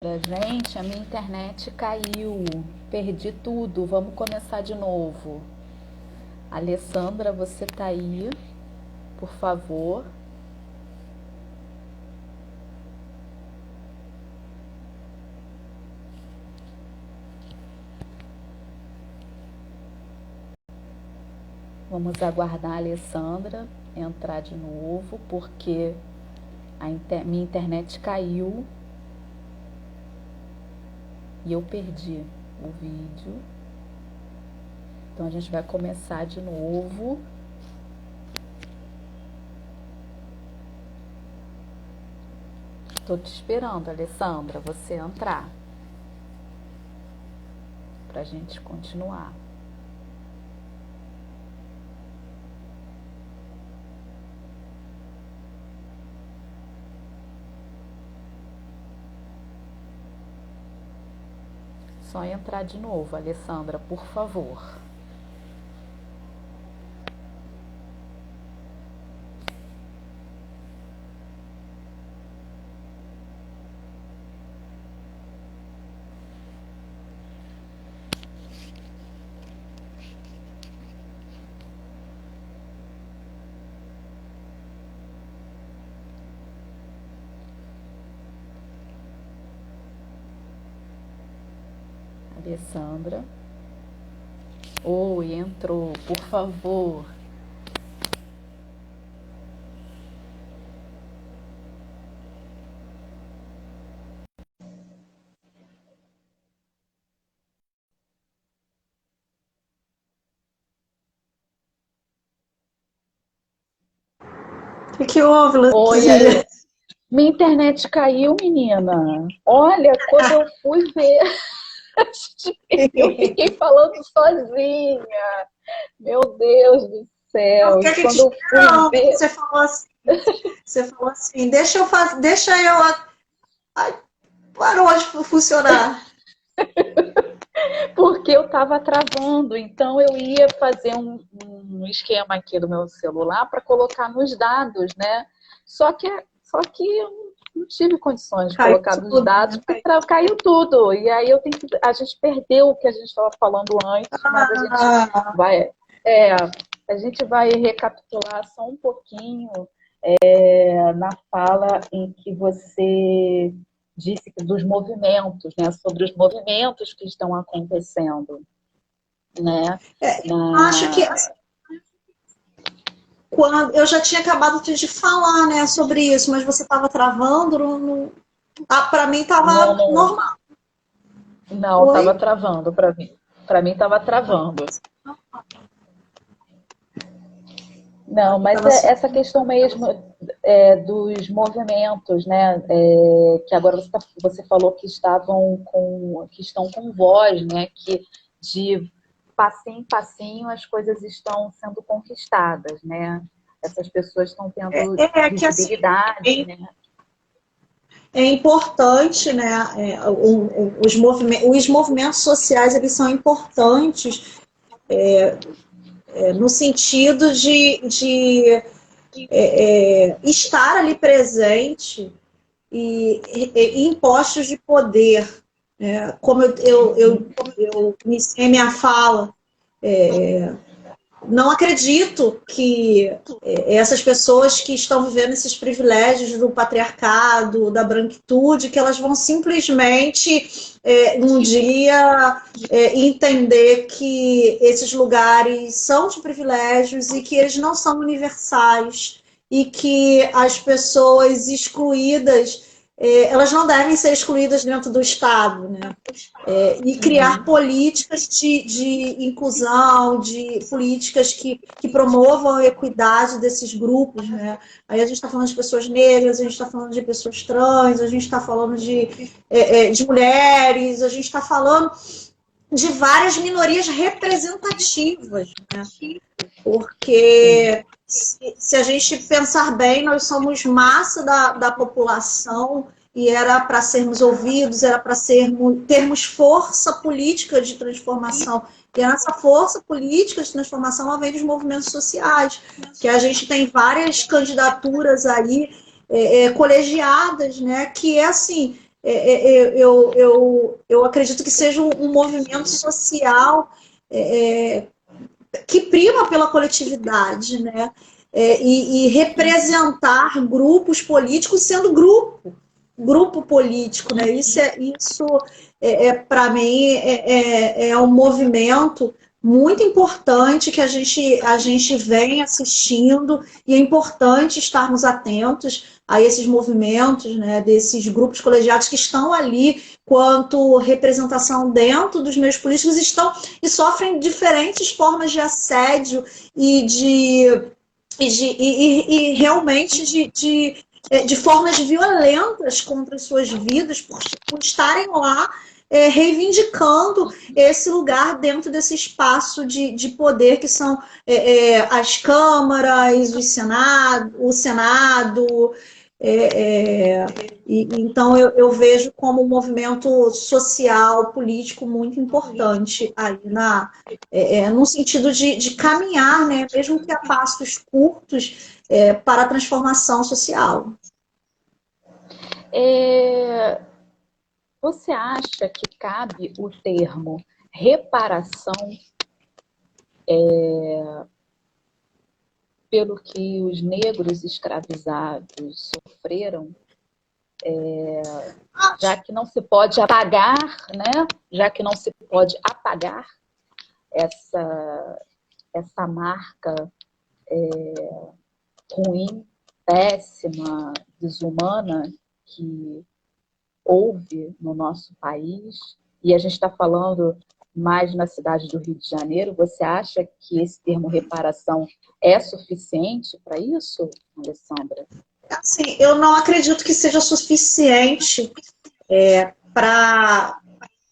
Gente, a minha internet caiu, perdi tudo, vamos começar de novo. Alessandra, você tá aí, por favor. Vamos aguardar a Alessandra entrar de novo, porque minha internet caiu e eu perdi o vídeo. Então a gente vai começar de novo. Tô te esperando, Alessandra, você entrar pra gente continuar. Só entrar de novo, Alessandra, por favor. Alessandra. Oi, entrou, por favor. O que houve, Oi, Luzia? minha internet caiu, menina. Olha, quando eu fui ver, eu fiquei falando sozinha. Meu Deus do Não céu. E quer que quando te eu fui não. ver, Você falou assim, deixa eu. Ai, parou de funcionar. porque eu estava travando, então eu ia fazer um esquema aqui do meu celular para colocar nos dados, né? Só que eu não tive condições de Caiu colocar nos tudo, dados né? porque caiu tudo. E aí a gente perdeu o que a gente estava falando antes, mas a gente Ah, vai, a gente vai recapitular só um pouquinho na fala em que você disse dos movimentos, né, sobre os movimentos que estão acontecendo, né, acho que na... assim, quando eu já tinha acabado de falar, né, sobre isso, mas você estava travando, para mim Não, estava não, normal. não, estava Oi? travando para mim estava travando. Para Não, mim mas estava só. essa questão mesmo dos movimentos, né? Que agora você falou que que estão com voz, né? Que de passinho em passinho as coisas estão sendo conquistadas, né? Essas pessoas estão tendo Que assim, visibilidade, né? é importante, né? Os movimentos sociais eles são importantes no sentido de estar ali presente e em postos de poder. Né? Como eu iniciei minha fala, não acredito que essas pessoas que estão vivendo esses privilégios do patriarcado, da branquitude, que elas vão simplesmente um dia entender que esses lugares são de privilégios e que eles não são universais e que as pessoas excluídas elas não devem ser excluídas dentro do Estado, né? E criar políticas de inclusão, de políticas que promovam a equidade desses grupos, né? Aí a gente está falando de pessoas negras, a gente está falando de pessoas trans, a gente está falando de mulheres, a gente está falando de várias minorias representativas, né? Sim. Porque se a gente pensar bem, nós somos massa da população e era para sermos ouvidos, era para termos força política de transformação. E a nossa força política de transformação ela vem dos movimentos sociais, que a gente tem várias candidaturas aí colegiadas, né? Que é assim, eu acredito que seja um movimento social que prima pela coletividade, né? E representar grupos políticos sendo grupo político, né? Isso para mim um movimento muito importante que a gente vem assistindo e é importante estarmos atentos a esses movimentos, né? Desses grupos colegiados que estão ali quanto representação dentro dos meios políticos estão e sofrem diferentes formas de assédio e realmente de formas violentas contra as suas vidas por estarem lá reivindicando esse lugar dentro desse espaço de poder que são as câmaras, o Senado. Então, eu vejo como um movimento social, político muito importante aí no sentido de caminhar, né, mesmo que a passos curtos, para a transformação social. Você acha que cabe o termo reparação pelo que os negros escravizados sofreram? Já que não se pode apagar, né? Já que não se pode apagar essa marca ruim, péssima, desumana que houve no nosso país, e a gente está falando mais na cidade do Rio de Janeiro, você acha que esse termo reparação é suficiente para isso, Alessandra? Assim, eu não acredito que seja suficiente para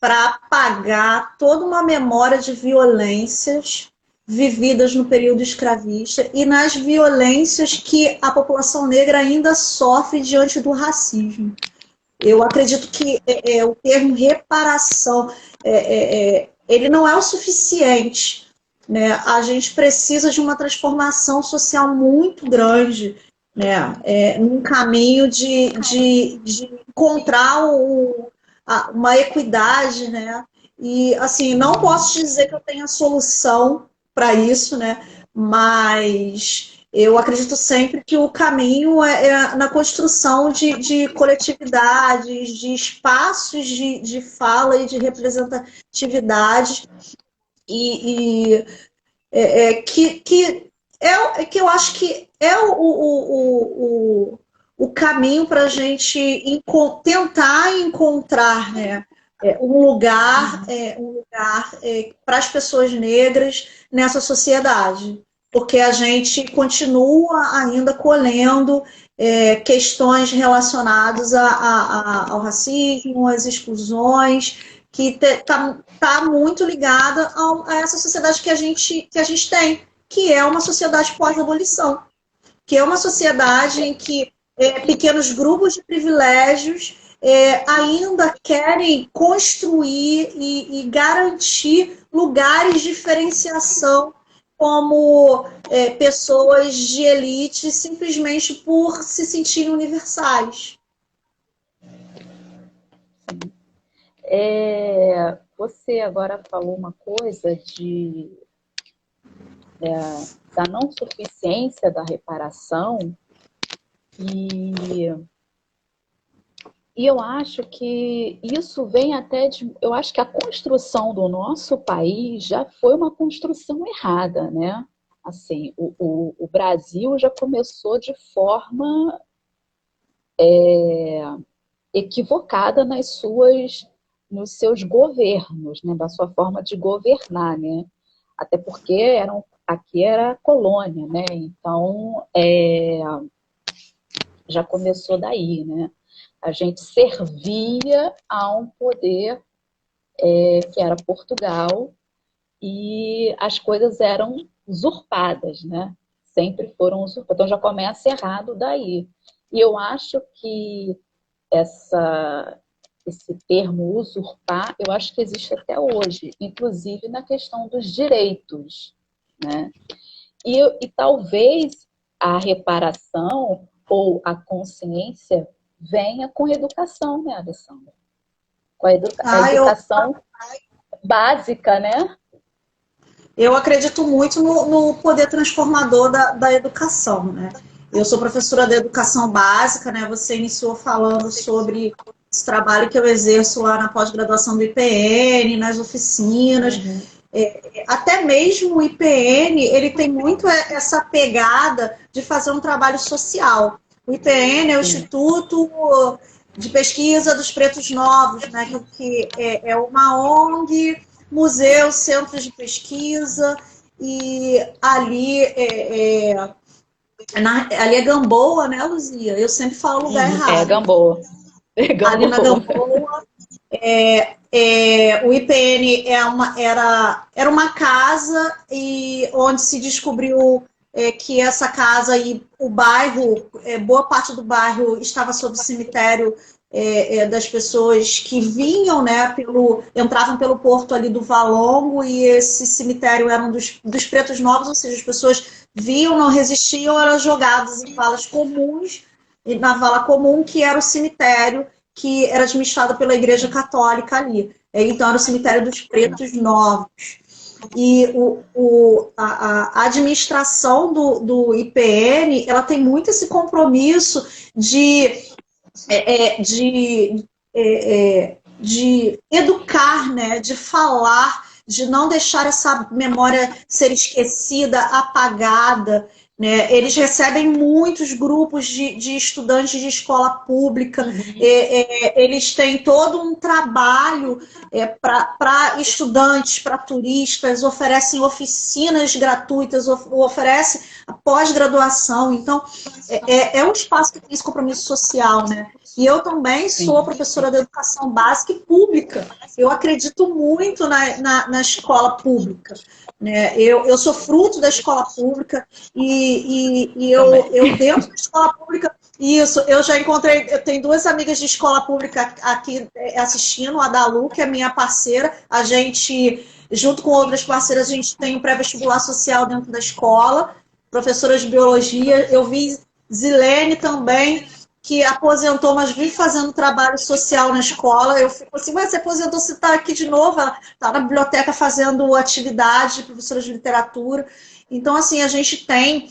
apagar toda uma memória de violências vividas no período escravista e nas violências que a população negra ainda sofre diante do racismo. Eu acredito que o termo reparação ele não é o suficiente, né? A gente precisa de uma transformação social muito grande, né? Num caminho de encontrar uma equidade, né? E assim, não posso dizer que eu tenha solução para isso, né? Mas eu acredito sempre que o caminho é na construção de coletividades, de espaços de fala e de representatividade, que eu acho que é o caminho para a gente tentar encontrar, né, um lugar para as pessoas negras nessa sociedade, porque a gente continua ainda colhendo questões relacionadas ao racismo, às exclusões, que está muito ligada a essa sociedade que a gente tem, que é uma sociedade pós-abolição, que é uma sociedade em que pequenos grupos de privilégios ainda querem construir e garantir lugares de diferenciação como pessoas de elite simplesmente por se sentirem universais. Você agora falou uma coisa da não suficiência da reparação e eu acho que isso vem até de... Eu acho que a construção do nosso país já foi uma construção errada, né? Assim, o Brasil já começou de forma equivocada nos seus governos, né? Da sua forma de governar, né? Até porque aqui era colônia, né? Então, já começou daí, né? A gente servia a um poder que era Portugal e as coisas eram usurpadas, né? Sempre foram usurpadas. Então já começa errado daí. E eu acho que esse termo usurpar, eu acho que existe até hoje, inclusive na questão dos direitos, né? E talvez a reparação ou a consciência venha com educação, né, Alessandra? Com a educação básica, né? Eu acredito muito no poder transformador da educação, né? Eu sou professora de educação básica, né? Você iniciou falando sobre esse trabalho que eu exerço lá na pós-graduação do IPN, nas oficinas. Uhum. Até mesmo o IPN, ele tem muito essa pegada de fazer um trabalho social. O IPN é o Instituto de Pesquisa dos Pretos Novos, né? Que é uma ONG, museu, centros de pesquisa, e ali ali é Gamboa, né, Luzia? Eu sempre falo o lugar errado. É Gamboa. Ali na Gamboa, o IPN era uma casa onde se descobriu que essa casa e o bairro, boa parte do bairro estava sob o cemitério das pessoas que vinham, né, entravam pelo porto ali do Valongo, e esse cemitério era um dos pretos novos, ou seja, as pessoas vinham, não resistiam, eram jogadas em valas comuns, e na vala comum, que era o cemitério que era administrado pela Igreja Católica ali. Então, era o cemitério dos pretos novos. E a administração do IPN, ela tem muito esse compromisso de educar, né, de falar, de não deixar essa memória ser esquecida, apagada, né? Eles recebem muitos grupos de estudantes de escola pública, eles têm todo um trabalho para estudantes, para turistas, oferecem oficinas gratuitas, oferecem pós-graduação. Então, é um espaço que tem esse compromisso social, né? E eu também sou professora de educação básica e pública. Eu acredito muito na escola pública, né? Eu sou fruto da escola pública e eu dentro da escola pública, isso, eu já encontrei, eu tenho duas amigas de escola pública aqui assistindo, a Dalu, que é minha parceira, a gente, junto com outras parceiras, a gente tem um pré-vestibular social dentro da escola, professora de biologia. Eu vi Zilene também, que aposentou, mas vim fazendo trabalho social na escola. Eu fico assim, mas você aposentou, você está aqui de novo? Ela está na biblioteca fazendo atividade, professora de literatura. Então, assim, a gente tem,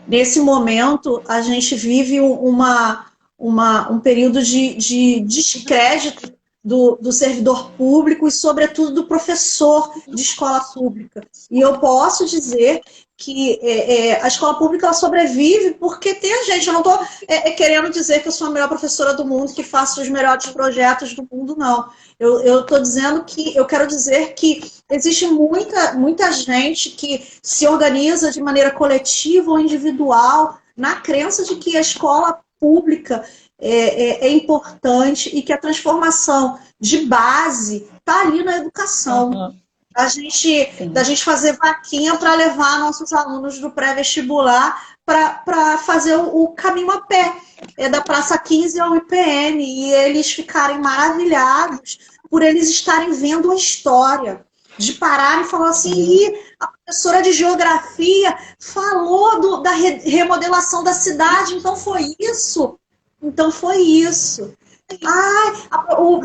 nesse momento, a gente vive um período de descrédito do servidor público e, sobretudo, do professor de escola pública. E eu posso dizer que a escola pública ela sobrevive porque tem a gente. Eu não estou querendo dizer que eu sou a melhor professora do mundo, que faço os melhores projetos do mundo, não. Eu estou dizendo que, eu quero dizer que existe muita gente que se organiza de maneira coletiva ou individual na crença de que a escola pública é importante e que a transformação de base está ali na educação. Uhum. Da gente fazer vaquinha para levar nossos alunos do pré-vestibular para fazer o caminho a pé, da Praça 15 ao IPN, e eles ficarem maravilhados por eles estarem vendo a história, de parar e falar assim, e a professora de geografia falou da remodelação da cidade, então foi isso. Então foi isso.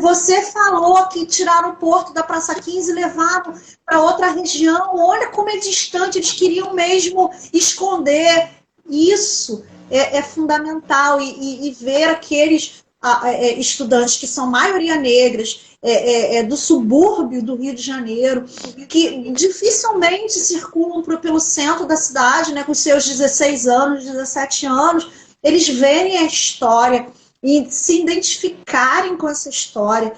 Você falou que tiraram o porto da Praça 15 e levaram para outra região. Olha como é distante, eles queriam mesmo esconder. Isso é fundamental. E ver aqueles estudantes que são maioria negras, do subúrbio do Rio de Janeiro, que dificilmente circulam pelo centro da cidade, né, com seus 16 anos, 17 anos, eles verem a história e se identificarem com essa história,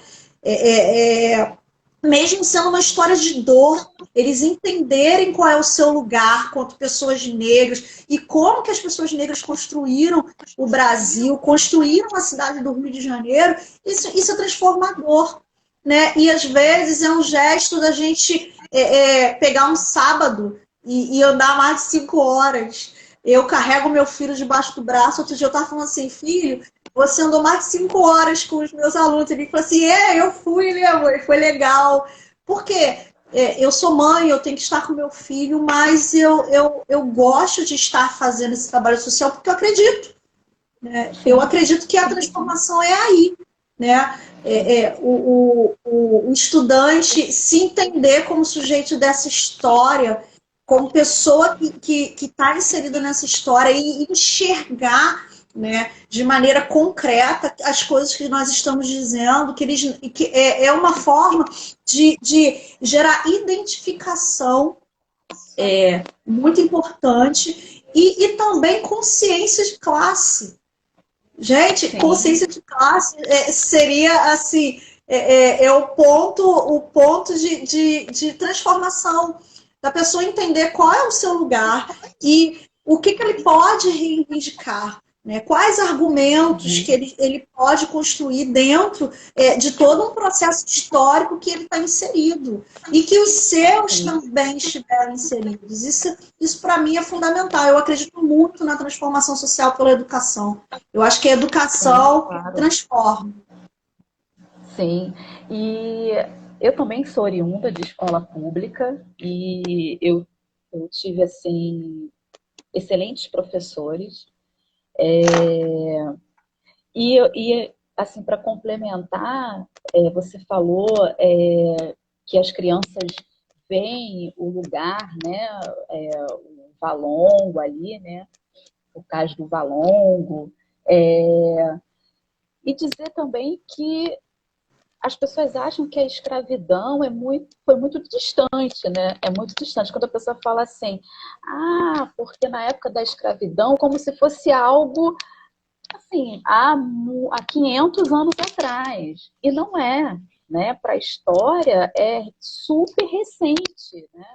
mesmo sendo uma história de dor, eles entenderem qual é o seu lugar quanto pessoas negras e como que as pessoas negras construíram o Brasil, construíram a cidade do Rio de Janeiro. Isso é transformador, né? E às vezes é um gesto da gente pegar um sábado e andar mais de 5 horas. Eu carrego meu filho debaixo do braço. Outro dia eu estava falando assim, filho, você andou mais de 5 horas com os meus alunos. Ele falou assim, eu fui, né, amor? Foi legal. Por quê? Eu sou mãe, eu tenho que estar com meu filho, mas eu gosto de estar fazendo esse trabalho social porque eu acredito. né? Eu acredito que a transformação é aí, né? O estudante se entender como sujeito dessa história, como pessoa que está inserida nessa história e enxergar, né, de maneira concreta as coisas que nós estamos dizendo, que é uma forma de gerar identificação muito importante e também consciência de classe. Gente, sim, consciência de classe seria assim, o ponto de transformação da pessoa entender qual é o seu lugar e o que ele pode reivindicar, né? Quais argumentos que ele pode construir dentro de todo um processo histórico que ele está inserido e que os seus também estiveram inseridos. Isso para mim é fundamental. Eu acredito muito na transformação social pela educação. Eu acho que a educação transforma. Sim, e eu também sou oriunda de escola pública e eu tive, assim, excelentes professores. E assim, para complementar, você falou que as crianças veem o lugar, né, o Valongo ali, né, o caso do Valongo, e dizer também que as pessoas acham que a escravidão foi muito distante, né? É muito distante. Quando a pessoa fala assim, porque na época da escravidão, como se fosse algo, assim, há 500 anos atrás. E não é, né? Para a história, é super recente, né?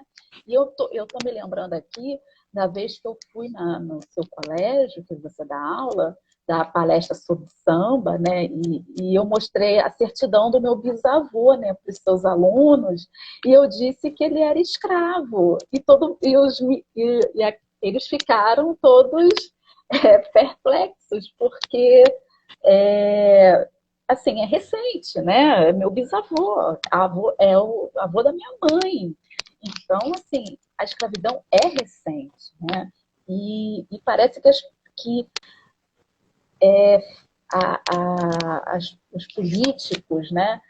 E eu tô me lembrando aqui da vez que eu fui no seu colégio, que você dá aula, da palestra sobre samba, né? E eu mostrei a certidão do meu bisavô, né, para os seus alunos, e eu disse que ele era escravo. Eles ficaram todos perplexos, porque assim, é recente, né? É meu bisavô, é o avô da minha mãe. Então, assim, a escravidão é recente, né? E parece que os políticos, né,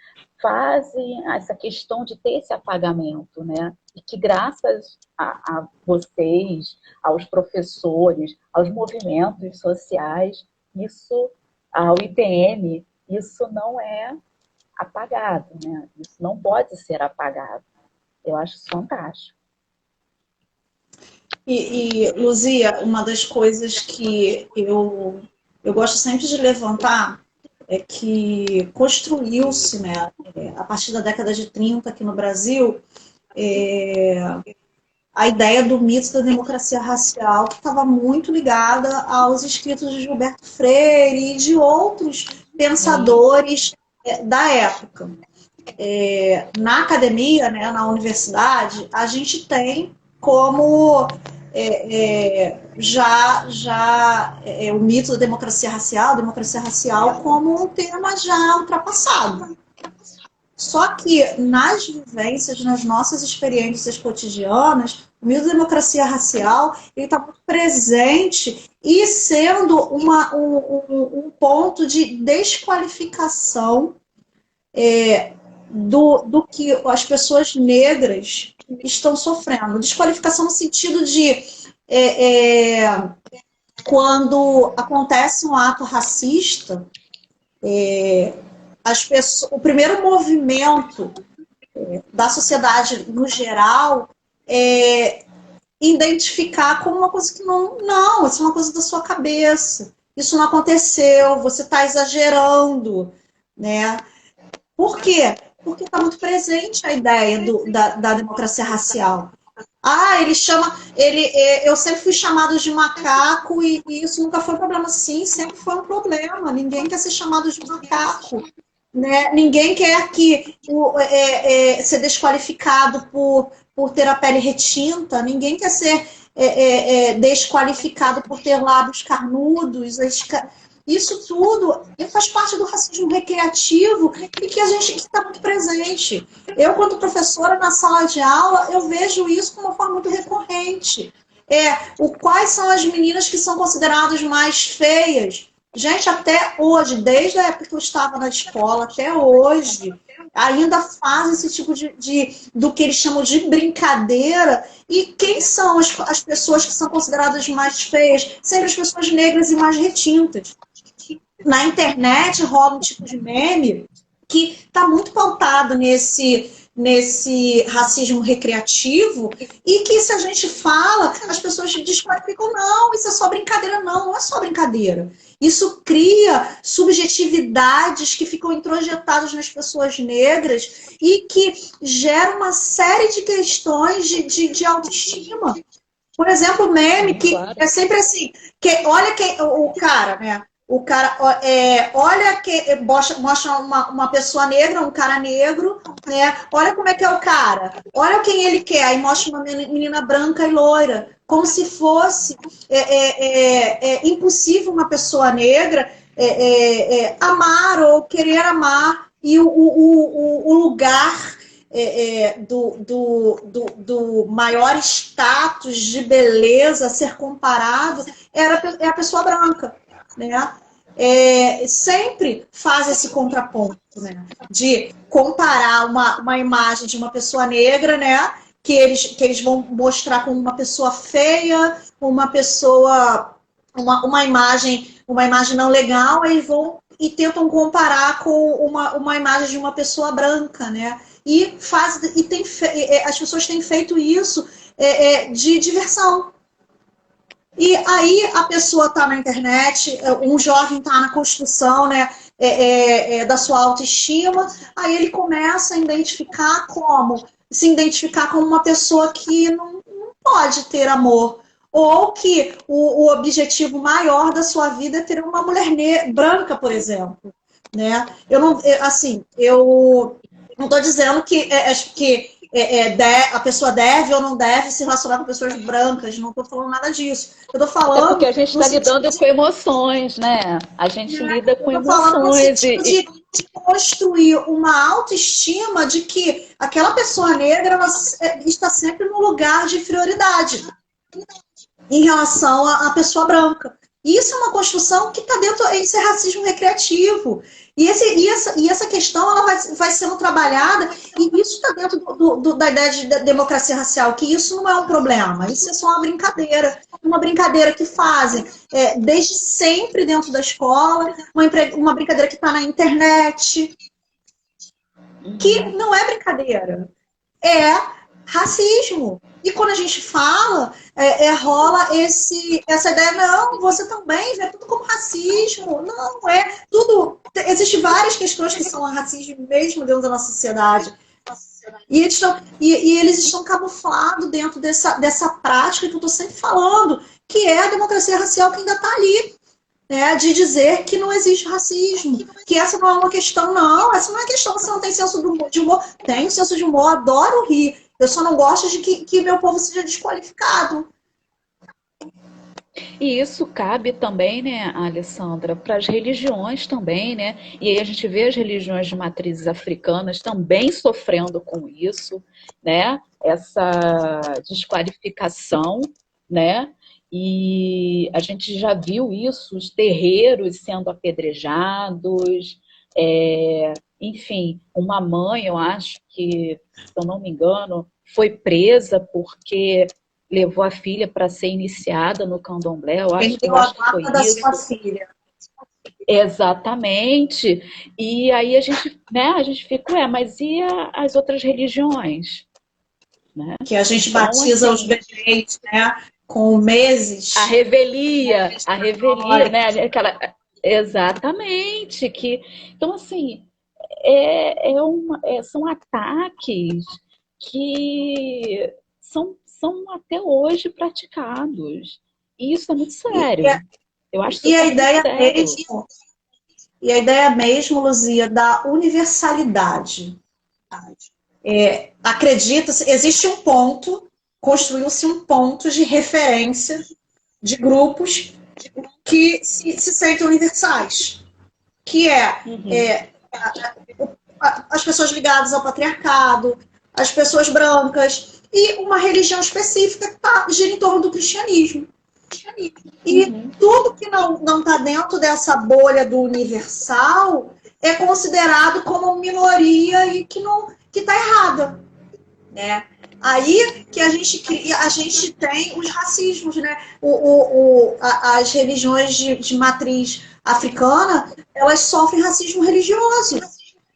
fazem essa questão de ter esse apagamento, né? E que graças a vocês, aos professores, aos movimentos sociais, ao IPM, isso não é apagado, né? Isso não pode ser apagado. Eu acho isso fantástico. E Luzia, uma das coisas que eu gosto sempre de levantar é que construiu-se, né, a partir da década de 30 aqui no Brasil, a ideia do mito da democracia racial, que estava muito ligada aos escritos de Gilberto Freire e de outros pensadores da época. Na academia, né, na universidade, a gente tem como o mito da democracia racial como um tema já ultrapassado. Só que nas vivências, nas nossas experiências cotidianas, o mito da democracia racial está muito presente e sendo um ponto de desqualificação do que as pessoas negras estão sofrendo. Desqualificação no sentido de quando acontece um ato racista, o primeiro movimento da sociedade no geral é identificar como uma coisa que não, isso é uma coisa da sua cabeça, isso não aconteceu, você está exagerando, né? Por quê? Porque está muito presente a ideia da democracia racial. Eu sempre fui chamado de macaco e isso nunca foi um problema. Sim, sempre foi um problema. Ninguém quer ser chamado de macaco, né? Ninguém quer ser desqualificado por ter a pele retinta. Ninguém quer ser desqualificado por ter lábios carnudos. Isso tudo faz parte do racismo recreativo e que está muito presente. Eu, quando professora na sala de aula, eu vejo isso como uma forma muito recorrente. Quais são as meninas que são consideradas mais feias? Gente, até hoje, desde a época que eu estava na escola, até hoje, ainda fazem esse tipo do que eles chamam de brincadeira. E quem são as pessoas que são consideradas mais feias? Sempre as pessoas negras e mais retintas. Na internet rola um tipo de meme que está muito pautado nesse racismo recreativo e que se a gente fala, as pessoas desqualificam, não, isso é só brincadeira, não é só brincadeira. Isso cria subjetividades que ficam introjetadas nas pessoas negras e que gera uma série de questões de autoestima. Por exemplo, meme que é sempre assim, que olha que o cara, né? O cara olha que mostra uma pessoa negra, um cara negro, né? Olha como é que é o cara, olha quem ele quer, aí mostra uma menina branca e loira, como se fosse impossível uma pessoa negra amar ou querer amar, e o lugar do maior status de beleza a ser comparado é a pessoa branca, né? Sempre faz esse contraponto, né? De comparar uma imagem de uma pessoa negra, né? Que eles vão mostrar como uma pessoa feia, uma pessoa, uma imagem não legal, eles vão e tentam comparar com uma imagem de uma pessoa branca, né? E as pessoas têm feito isso de diversão. E aí a pessoa está na internet, um jovem está na construção, né, da sua autoestima, aí ele começa a se identificar como uma pessoa que não pode ter amor, ou que o objetivo maior da sua vida é ter uma mulher branca, por exemplo, né? Eu não estou dizendo que a pessoa deve ou não deve se relacionar com pessoas brancas, não estou falando nada disso. Eu estou falando. É porque a gente está lidando com emoções, né? A gente lida com emoções. De construir uma autoestima de que aquela pessoa negra está sempre no lugar de inferioridade em relação à pessoa branca. Isso é uma construção que está dentro desse racismo recreativo. E essa questão ela vai sendo trabalhada, e isso está dentro da ideia de democracia racial, que isso não é um problema, isso é só uma brincadeira que fazem desde sempre dentro da escola, uma brincadeira que está na internet, que não é brincadeira, é racismo. E quando a gente fala, rola essa ideia, não, você também vê tudo como racismo. Não, tudo. Existem várias questões que são racismo mesmo dentro da nossa sociedade. E eles estão camuflados dentro dessa prática que eu estou sempre falando, que é a democracia racial que ainda está ali. Né, de dizer que não existe racismo, que essa não é uma questão, não, essa não é questão, você não tem senso de humor, tem senso de humor, adoro rir, eu só não gosto de que meu povo seja desqualificado. E isso cabe também, né, Alessandra, para as religiões também, né? E aí a gente vê as religiões de matrizes africanas também sofrendo com isso, né? Essa desqualificação, né? E a gente já viu isso, os terreiros sendo apedrejados, enfim, uma mãe, eu acho que, se eu não me engano, foi presa porque levou a filha para ser iniciada no candomblé, eu acho que foi isso. Sua filha. Exatamente. E aí a gente fica, mas e as outras religiões? Né? Que a gente batiza os bebês, né? Com meses. A revelia, né? Exatamente. Então, assim, são ataques que são até hoje praticados. E isso é muito sério. Eu acho que a ideia mesmo, Luzia, da universalidade. Acredita-se, existe um ponto, construiu-se um ponto de referência de grupos que se sentem universais, que as pessoas ligadas ao patriarcado, as pessoas brancas, e uma religião específica que gira em torno do cristianismo. E tudo que não está dentro dessa bolha do universal é considerado como minoria e que está errada, né? Aí que a gente tem os racismos, né? As religiões de matriz africana, elas sofrem racismo religioso.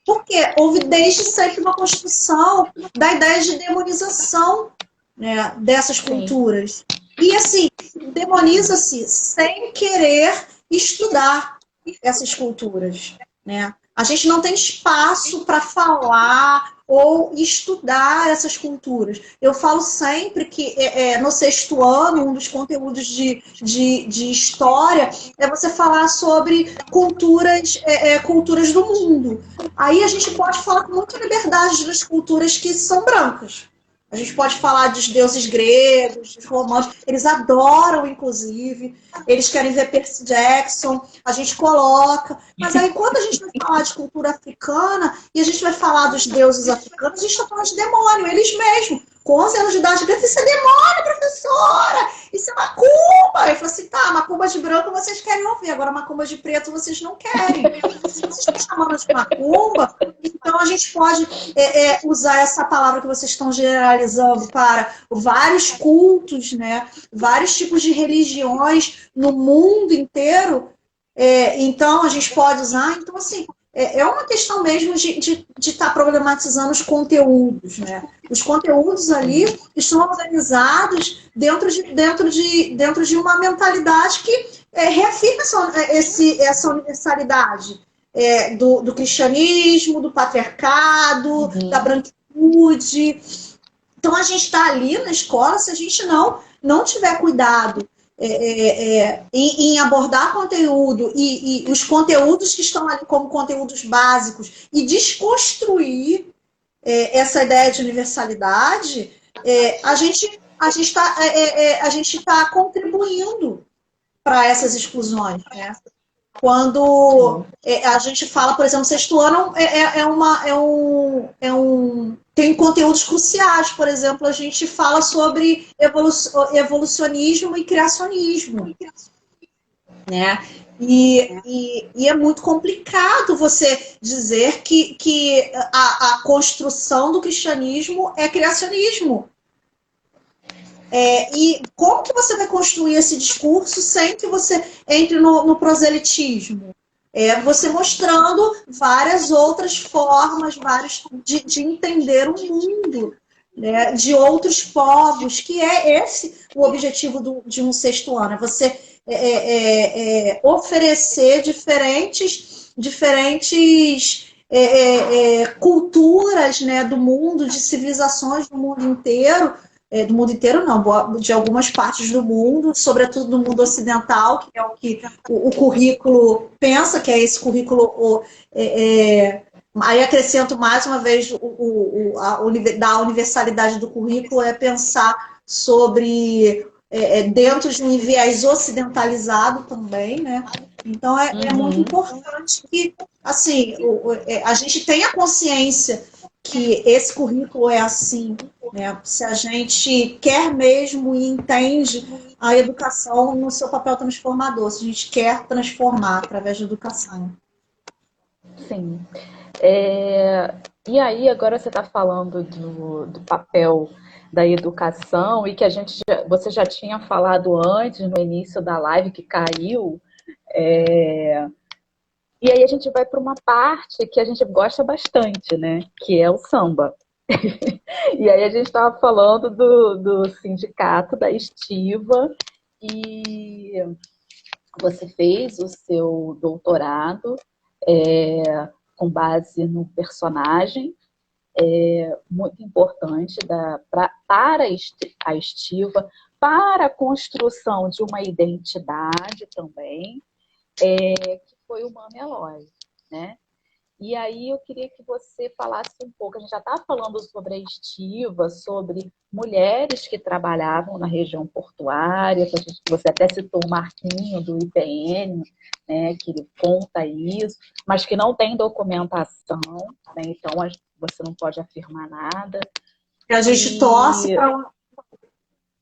Porque houve desde sempre uma construção da ideia de demonização, né, dessas culturas. E assim, demoniza-se sem querer estudar essas culturas, né? A gente não tem espaço para falar ou estudar essas culturas. Eu falo sempre que no sexto ano, um dos conteúdos de história é você falar sobre culturas do mundo. Aí a gente pode falar com muita liberdade das culturas que são brancas. A gente pode falar dos deuses gregos, dos romanos, eles adoram, inclusive, eles querem ver Percy Jackson, a gente coloca. Mas aí, quando a gente vai falar de cultura africana e a gente vai falar dos deuses africanos, a gente está falando de demônio, eles mesmos. Com 11 anos de idade, isso é demônio, professora! Isso é macumba! Eu falei assim, tá, macumba de branco vocês querem ouvir, agora macumba de preto vocês não querem. Se vocês estão chamando de macumba, então a gente pode usar essa palavra que vocês estão generalizando para vários cultos, né? Vários tipos de religiões no mundo inteiro. Então a gente pode usar. Então, assim, é uma questão mesmo de estar problematizando os conteúdos, né? Os conteúdos ali estão organizados dentro de uma mentalidade que reafirma essa universalidade do cristianismo, do patriarcado, da branquitude. Então, a gente está ali na escola, se a gente não tiver cuidado em abordar conteúdo e os conteúdos que estão ali como conteúdos básicos e desconstruir essa ideia de universalidade, a gente está contribuindo para essas exclusões, né? Quando a gente fala, por exemplo, sexto ano tem conteúdos cruciais, por exemplo, a gente fala sobre evolucionismo e criacionismo, né? E é muito complicado você dizer que a construção do cristianismo é criacionismo. E como que você vai construir esse discurso sem que você entre no proselitismo? Você mostrando várias outras formas de entender o mundo, né, de outros povos, que é esse o objetivo de um sexto ano. É você oferecer diferentes culturas, né, do mundo, de civilizações do mundo inteiro, do mundo inteiro não, de algumas partes do mundo, sobretudo do mundo ocidental, que é o que o currículo pensa, que é esse currículo. Aí acrescento mais uma vez da universalidade do currículo, é pensar sobre dentro de um viés ocidentalizado também, né? Então é muito importante que assim, a gente tenha consciência que esse currículo é assim, né? Se a gente quer mesmo e entende a educação no seu papel transformador, se a gente quer transformar através da educação. Sim. E aí, agora você está falando do papel da educação e que você já tinha falado antes, no início da live, que caiu. E aí a gente vai para uma parte que a gente gosta bastante, né? Que é o samba. E aí a gente estava falando do sindicato da Estiva e você fez o seu doutorado com base no personagem muito importante para a Estiva, para a construção de uma identidade também, que foi o Mami Eloy, né? E aí eu queria que você falasse um pouco, a gente já está falando sobre a Estiva, sobre mulheres que trabalhavam na região portuária, você até citou o Marquinho do IPN, né, que ele conta isso, mas que não tem documentação, né, então você não pode afirmar nada. A gente torce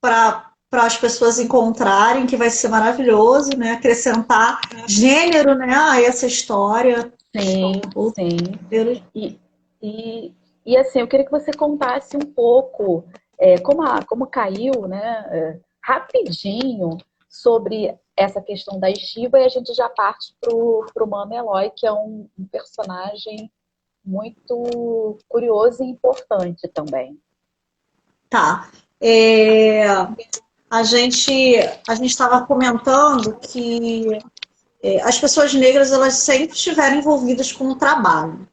para para as pessoas encontrarem, que vai ser maravilhoso, né? Acrescentar gênero, né, a essa história. Sim, sim. E assim, eu queria que você contasse um pouco como caiu, né, rapidinho sobre essa questão da estiva, e a gente já parte para o Mano Eloy, que é um personagem muito curioso e importante também. Tá. A gente estava comentando que as pessoas negras, elas sempre estiveram envolvidas com o trabalho.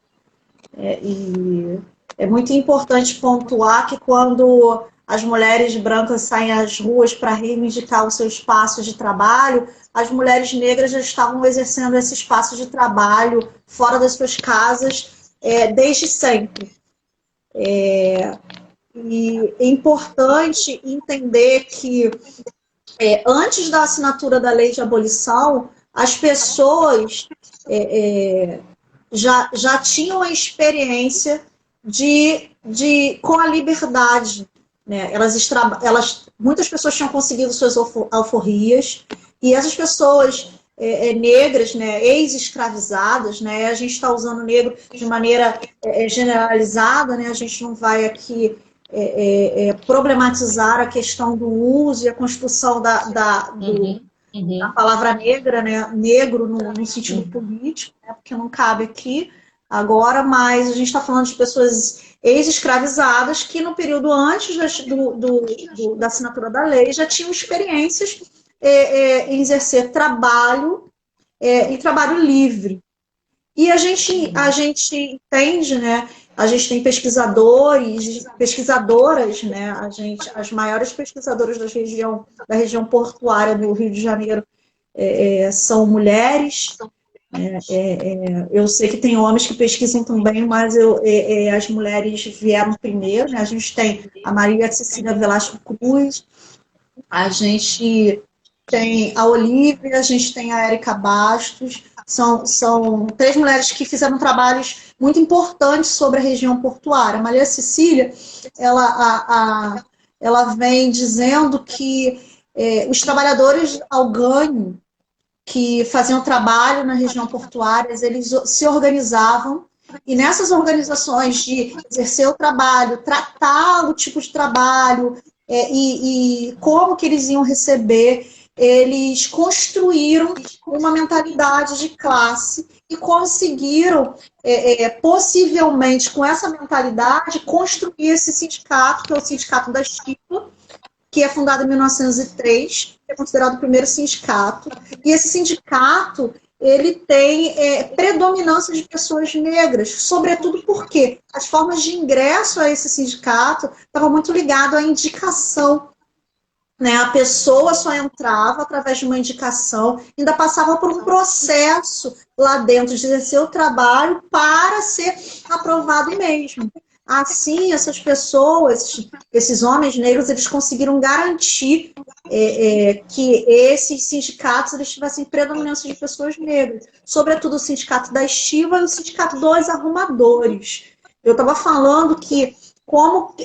E é muito importante pontuar que quando as mulheres brancas saem às ruas para reivindicar o seu espaço de trabalho, as mulheres negras já estavam exercendo esse espaço de trabalho fora das suas casas desde sempre. E é importante entender que antes da assinatura da lei de abolição, as pessoas já tinham a experiência com a liberdade. Né? Muitas pessoas tinham conseguido suas alforrias, e essas pessoas negras, né, ex-escravizadas, né, a gente está usando negro de maneira generalizada, né, a gente não vai aqui problematizar a questão do uso e a construção da palavra negra, né, negro no sentido político, né, porque não cabe aqui agora, mas a gente está falando de pessoas ex-escravizadas que no período antes da assinatura da lei já tinham experiências em exercer trabalho e trabalho livre. E a gente entende, né? A gente tem pesquisadores, pesquisadoras, né? As maiores pesquisadoras da região portuária do Rio de Janeiro são mulheres. Eu sei que tem homens que pesquisam também, mas as mulheres vieram primeiro, né? A gente tem a Maria Cecília Velasco Cruz, a gente tem a Olívia, a gente tem a Érica Bastos. São 3 mulheres que fizeram trabalhos muito importantes sobre a região portuária. A Maria Cecília, ela vem dizendo que os trabalhadores ao ganho que faziam trabalho na região portuária, eles se organizavam, e nessas organizações de exercer o trabalho, tratar o tipo de trabalho e como que eles iam receber, eles construíram uma mentalidade de classe e conseguiram, possivelmente, com essa mentalidade, construir esse sindicato, que é o Sindicato da Estipa, que é fundado em 1903, é considerado o primeiro sindicato. E esse sindicato, ele tem predominância de pessoas negras, sobretudo porque as formas de ingresso a esse sindicato estavam muito ligadas à indicação. Né? A pessoa só entrava através de uma indicação, ainda passava por um processo lá dentro de exercer o trabalho para ser aprovado mesmo. Assim, essas pessoas, esses homens negros, eles conseguiram garantir que esses sindicatos eles tivessem predominância de pessoas negras, sobretudo o Sindicato da Estiva e o Sindicato dos Arrumadores. Eu estava falando que, como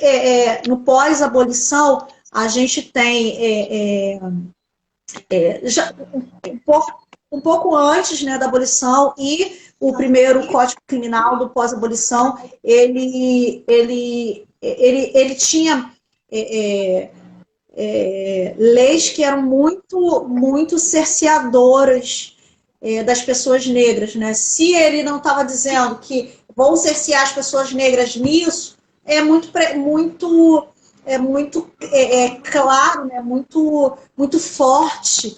no pós-abolição, a gente tem já um pouco antes, né, da abolição, e o primeiro Código Criminal do pós-abolição, ele tinha leis que eram muito cerceadoras das pessoas negras. Né? Se ele não estava dizendo que vão cercear as pessoas negras nisso, é muito claro, né? muito forte,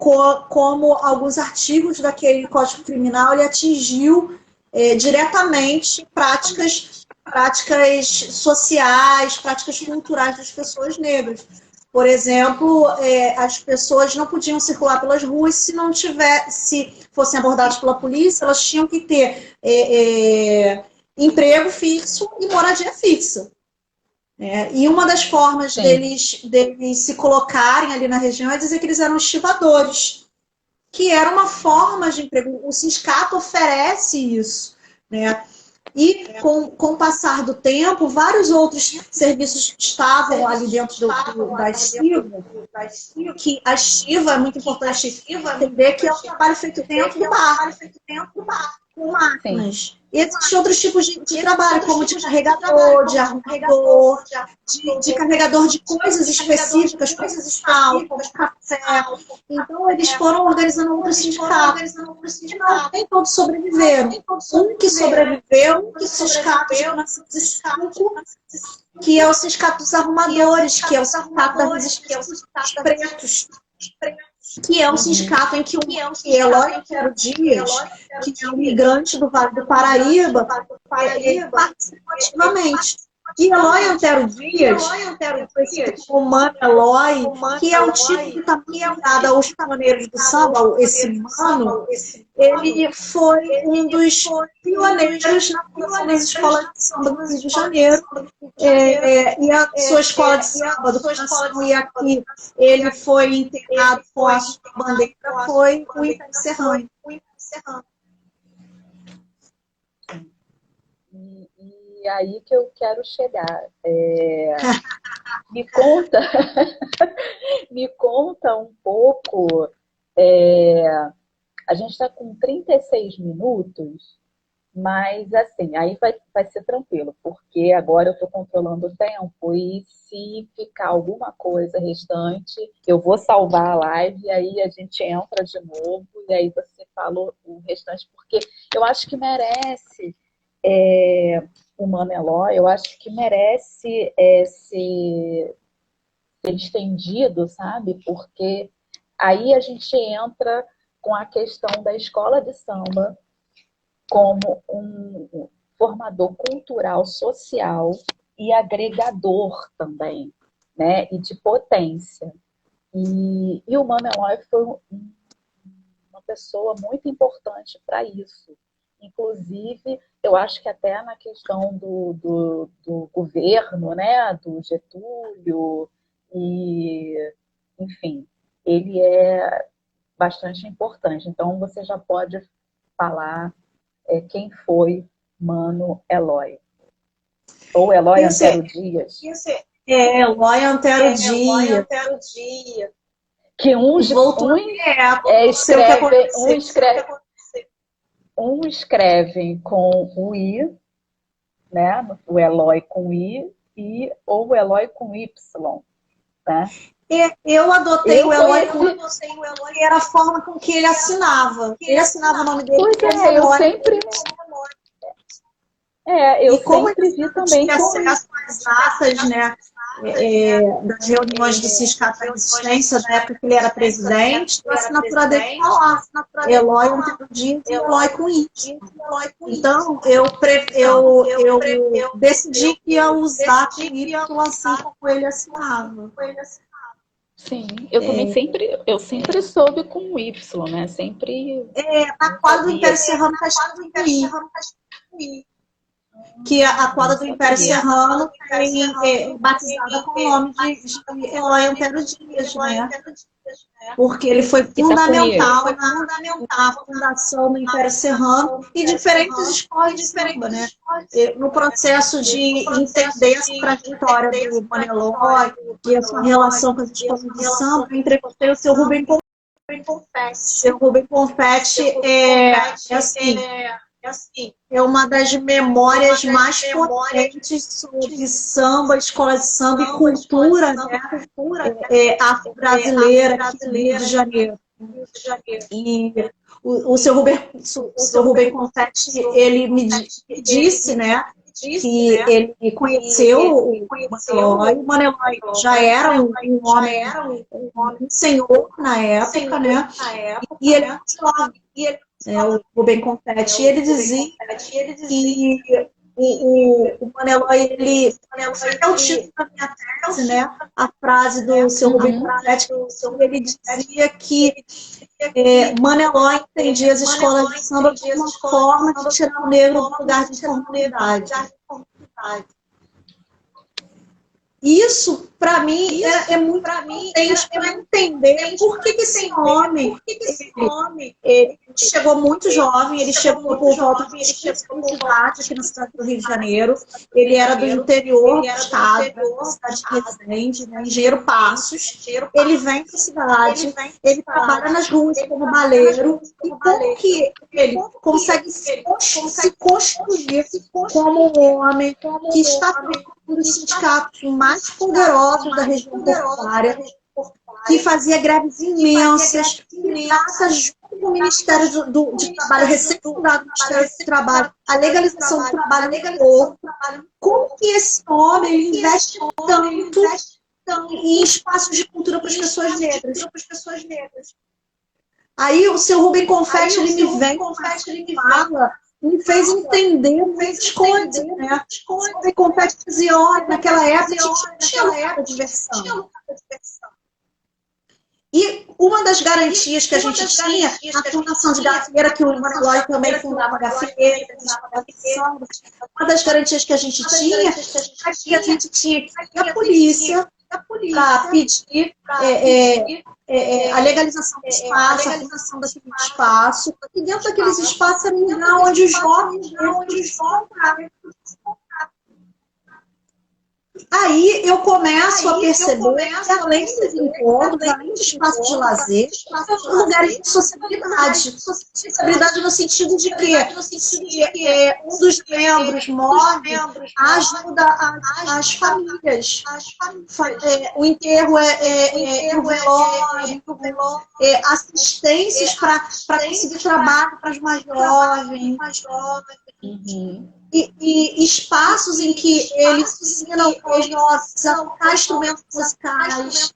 como alguns artigos daquele Código Criminal ele atingiu diretamente práticas sociais, práticas culturais das pessoas negras. Por exemplo, as pessoas não podiam circular pelas ruas se fossem abordadas pela polícia, elas tinham que ter emprego fixo e moradia fixa. E uma das formas deles se colocarem ali na região é dizer que eles eram estivadores, que era uma forma de emprego. O sindicato oferece isso. Né? E com o passar do tempo, vários outros serviços que estavam ali dentro da estiva, que a estiva é muito importante entender que é um trabalho feito dentro do bar, com máquinas. E existem outros tipos de trabalho, como de carregador, de arrumador, de carregador de coisas específicas, como sal, como café. Então, eles foram organizando outros sindicatos. Não, nem todos sobreviveram. Um que sobreviveu, o sindicato de 1905, que é o sindicato dos arrumadores, que é o sindicato da resistência dos pretos, que é um sindicato em que o Eloy Antero Dias, que é um migrante do Vale do Paraíba, ele participa ativamente. E Eloy Antero Dias, conhecido como Mano Eloy, que é o tipo que está ligado aos caminhoneiros do samba, esse Mano, ele foi um dos pioneiros na fundação das escolas de samba do Rio de Janeiro. E a sua escola de samba do coração, e aqui ele foi integrado com a sua bandeira, foi o Império Serrano. E aí que eu quero chegar. Me conta, me conta um pouco. A gente está com 36 minutos, mas assim, aí vai ser tranquilo, porque agora eu estou controlando o tempo e se ficar alguma coisa restante, eu vou salvar a live e aí a gente entra de novo e aí você fala o restante, porque eu acho que merece. O Mano Eloy, eu acho que merece ser estendido, sabe? Porque aí a gente entra com a questão da escola de samba como um formador cultural, social e agregador também, né? E de potência. E o Mano Eloy foi uma pessoa muito importante para isso. Inclusive, eu acho que até na questão do governo, né, do Getúlio, e, enfim, ele é bastante importante. Então, você já pode falar quem foi Mano Eloy. Ou Eloy Antero Dias. Eloy Antero Dias. Que um escreve com o I, né? O Eloy com I, ou o Eloy com Y, né? Eu adotei o Eloy com I, que era a forma com que ele assinava. Ele assinava o nome dele. Pois é, eu sempre vi também tinha acesso às atas, né, das reuniões do Sindicato da Resistência, na época que ele era presidente, a assinatura dele está lá. Eloy Antero Dias e Eloy com I. Então, eu decidi que ia usar com Y, assim como ele assinava. Sim, eu também sempre soube com Y, né? Sempre. Na quadra do Império Serrano está escrito com I. Que a quadra do Império Serrano é batizada com o nome de Eloy Antero Dias, né? Porque ele foi fundamental na fundação do Império Serrano e diferentes escolas de samba, né? No processo de entender essa trajetória do Mano Eloy e a sua relação com as escolas de samba, eu entrevistei o seu Rubem Confetti. O seu Rubem Confetti é uma das memórias mais potentes sobre samba, escola de samba e cultura, né? Afro-brasileira aqui no Rio de Janeiro. E o seu Rubem Confetti, ele me disse, né, que ele conheceu o Mano Eloy já era um homem senhor na época, né? E ele falava, o Rubem Confetti, ele dizia que o Mano Eloy, ele é o título da minha tese, né? A frase do seu Rubem Confetti, ele dizia que Mano Eloy entendia as escolas de samba como uma forma de tirar o negro do lugar de informalidade. Isso, para mim, é muito importante para entender por que esse homem, ele chegou muito jovem, ele chegou por volta de 15 anos de idade aqui na cidade do Rio de Janeiro. Ele era do interior do estado, da cidade de Resende, né, Engenheiro Passos. Ele vem para a cidade, ele trabalha nas ruas como baleiro, e como que ele consegue se construir como um homem que está um dos sindicatos mais poderosos da região portuária, que fazia greves imensas, que trata junto com o Ministério de Trabalho, recém-fundado Ministério do Trabalho, a legalização do trabalho no povo. Como que esse homem investe tanto em espaços de cultura para as pessoas negras? Aí o seu Rubem Confetti, ele me vem, fala, me fez entender muitas coisas, né? O Rubem Confetti dizia, olha, naquela época tinha muita diversão. E uma das garantias que a gente tinha, a fundação de Gafieira, que o Manelói também fundava a Gafieira, uma das garantias que a gente tinha é que a gente tinha que ir à polícia para pedir a legalização do espaço, a fundação daquele espaço, e dentro daqueles espaços era um lugar onde os jovens vão. Aí eu começo a perceber que além dos encontros, além do espaço de lazer, são lugares de sociabilidade. Sociabilidade no sentido de que um dos membros morre, ajuda as famílias. O enterro o velório, assistências para conseguir trabalho para os mais jovens. E espaços em que eles ensinam aos jovens a tocar instrumentos musicais,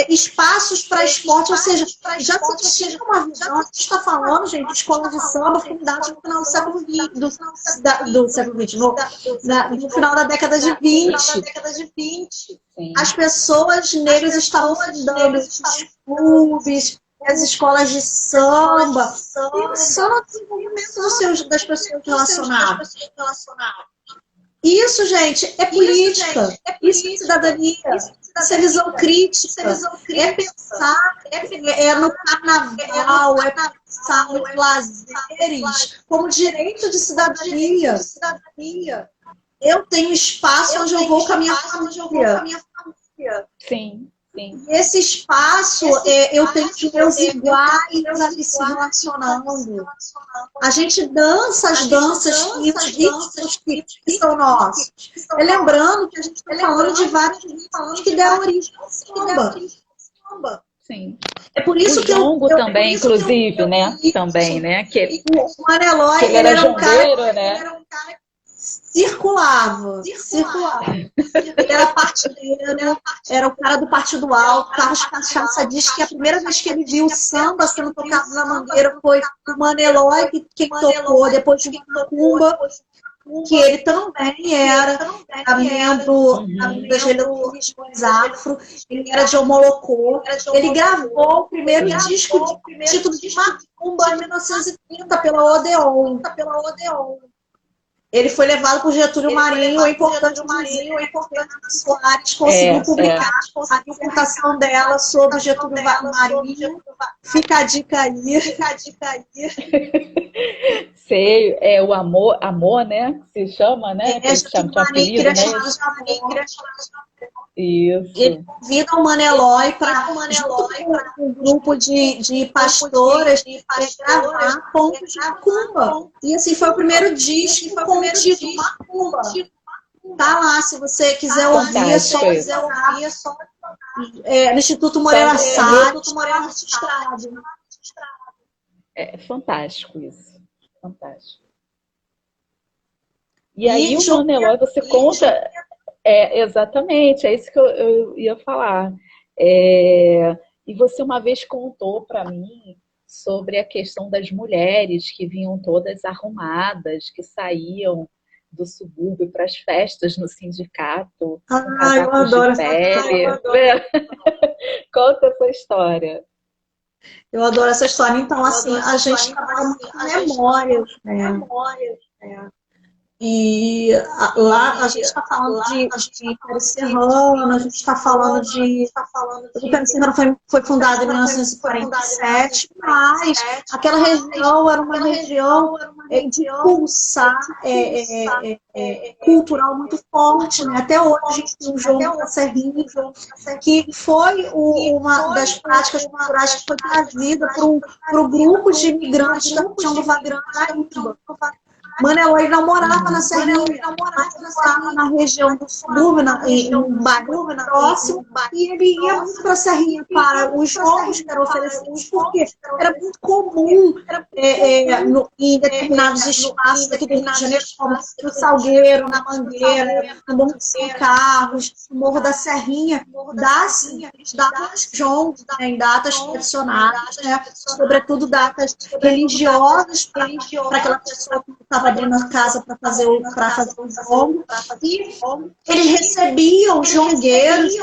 espaços para esporte, ou seja, já se tinha uma visão, a gente está falando, gente, de escola de samba fundada no final do século XX, no final da década de 20. As pessoas negras estavam fundando os clubes, as escolas de samba, pensando no desenvolvimento das pessoas relacionadas. Isso, gente, é política, isso é cidadania, isso é visão crítica, é pensar no carnaval, é pensar nos lazeres como direito de cidadania. Eu tenho espaço onde eu vou com a minha família. Sim. Sim. E esse espaço, eu tenho os meus iguais ali se relacionando. A gente dança as danças e os ritmos que são nossos. Lembrando que a gente está falando de vários ritmos que deram origem ao samba. Sim. É por isso o que jongo também, inclusive, né? Também, né? O Manelói, ele era um cara circulava. Ele era partideiro, era o cara do Partido Alto. Carlos Cachaça diz que a primeira vez que ele viu o samba sendo tocado na Mangueira foi o Manelói, quem tocou, depois de Macumba, que ele também era membro das religiões afro, ele era de Omolocô. Ele gravou o primeiro disco de título de Macumba em 1930 pela Odeon. Ele foi levado por Getúlio Marinho, o importante Soares conseguiu publicar a divulgação dela sobre Getúlio Marinho. Fica a dica aí. Sei, é o amor, né? Se chama, né? Getúlio Marinho, Isso. Ele convida o Manelói para, junto com um grupo de pastoras, gravar pontos de Macumba. E assim foi o primeiro disco com o título Macumba. Tá lá, se você quiser ouvir, é só no Instituto Moreira Salles. É fantástico isso. Fantástico. E aí o Manelói, você conta... exatamente, é isso que eu ia falar. E você uma vez contou para mim sobre a questão das mulheres que vinham todas arrumadas, que saíam do subúrbio para as festas no sindicato. Eu adoro essa história. Conta essa história. Eu adoro essa história. Então, assim, a gente trabalha muito com memórias, né? Lá a gente está falando de Império Serrano, a gente está falando de... O Império Serrano foi fundado em 1947, mas aquela região era uma região de pulsar cultural muito forte, né? Até hoje a gente tem o João da Serrinha, que foi uma das práticas culturais que foi trazida para o grupo de imigrantes da região do Vale do Paraíba. Mano Eloy não morava na Serrinha, morava na região do subúrbio, em um bairro próximo, e ele ia muito para a Serrinha para os jogos que eram oferecidos, porque era muito comum em determinados espaços aqui do Rio de Janeiro, como no Salgueiro, na Mangueira, no Morro de São Carlos, no Morro da Serrinha, datas jogos, né, em datas tradicionais, né, sobretudo datas religiosas para aquela pessoa que estava abrindo a casa para fazer o jogo, e eles recebiam jongueiros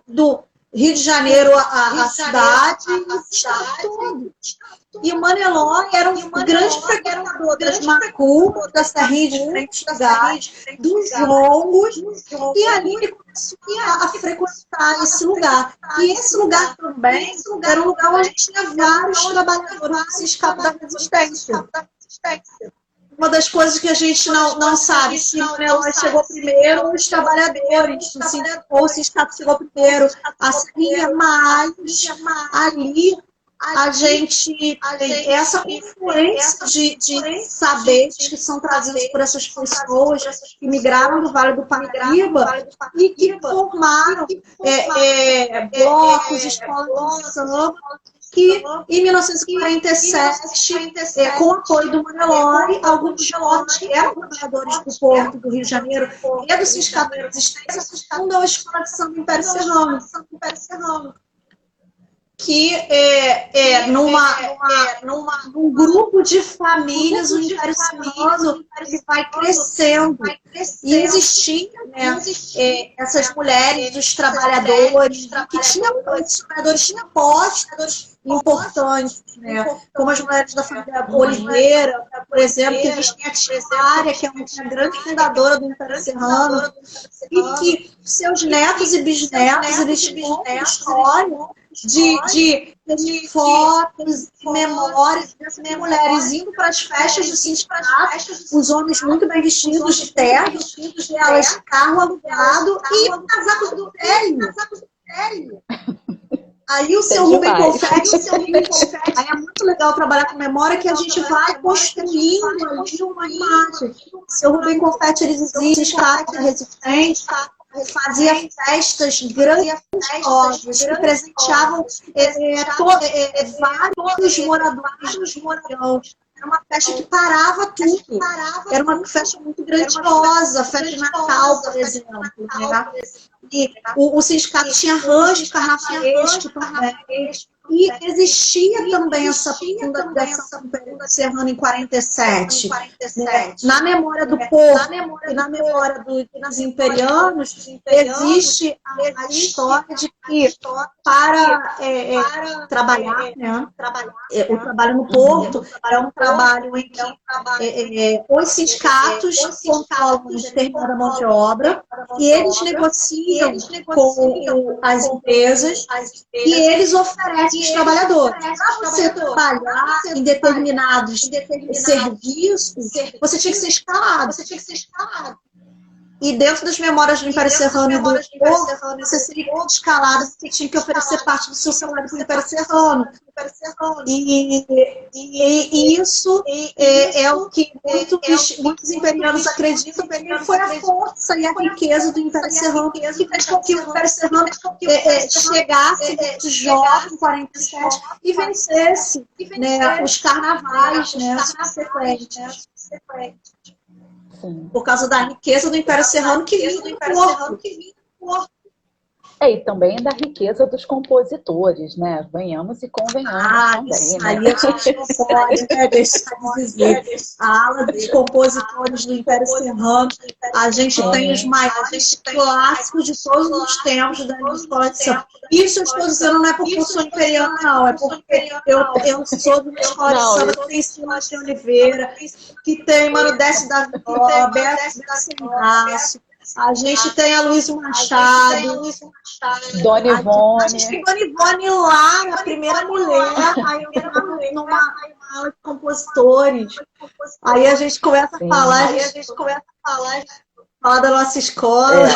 do Rio de Janeiro, a cidade, e o estado todo. E o Mano Eloy era um grande frequentador das macumbas, da Serrinha de Frente do Gás, dos jongos, e ali ele começou a frequentar esse lugar. E esse lugar também era um lugar onde tinha vários trabalhadores que se escapam da resistência. Uma das coisas que a gente não sabe, se o Mano Eloy chegou primeiro ou os trabalhadores, ou se o Estado chegou primeiro, a Serrinha, mas ali a gente tem essa confluência de saberes que são trazidos por essas pessoas que migraram do Vale do Paraíba e que formaram blocos, escolas de samba, que em 1947, com o apoio do Mano Eloy, alguns jovens que eram trabalhadores do Porto do Rio de Janeiro e do Sindicato da Resistência fundou a Escola de Samba Império Serrano, que num grupo de famílias, o Império Serrano ele vai crescendo. E existiam, né, essas mulheres, os trabalhadores, que tinham postos importantes, né, como as mulheres da família Oliveira, por exemplo, que existem a Timária, que é uma grande fundadora do Império Serrano, e que seus netos e bisnetos, eles tinham história de fotos e memórias dessas mulheres indo para as festas do sindicato, os homens muito bem vestidos de terno, elas de carro alugado e casacos do velho. Aí o seu Rubem Confetti, aí é muito legal trabalhar com memória, que a gente vai construindo ali uma imagem. O seu Rubem Confetti, ele dizia que resistente, fazia festas grandiosas que presenteavam vários moradores dos moradores. Era uma festa que parava tudo. Era uma festa muito grandiosa, festa de Natal, por exemplo. Né? E o sindicato tinha rancho carnavalesco também. E existia também essa fundação do Império Serrano em 47. Né? Na memória do Porto e na memória dos imperianos, existe a história de que para trabalhar, né? O trabalho no Porto é um trabalho em que os sindicatos controlam determinada mão de obra e eles negociam com as empresas e eles oferecem os trabalhadores. Para você trabalhar em determinados serviços, você tinha que ser escalado. E dentro das memórias do Império Serrano e do Porto, você seria escalado, você tinha que oferecer parte do seu salário para o Império Serrano. E isso é o que muitos imperianos acreditam que foi a força e a riqueza do Império Serrano que fez com que o Império Serrano chegasse muito jovem, em 47, e vencesse, né, os carnavais, né, subsequentes. Por causa da riqueza do Império Serrano que vinha do Porto. E também da riqueza dos compositores, né? Venhamos e convenhamos também, isso né? aí a gente não pode, né, deixar de dizer. A ala dos compositores do Império Serrano, a gente tem os maiores clássicos de todos os tempos da escola de samba. Isso eu estou dizendo não é porque eu sou imperiana, não, é porque eu sou de uma escola de samba que tem Silvio Oliveira, que tem Mano Desce da Viola, Beto Sem. A gente tem a Luísa Machado, Dona a gente Ivone. tem Dona Ivone lá, a primeira mulher, aí eu estava numa aula de compositores. Aí a gente começa a falar, falar da nossa escola.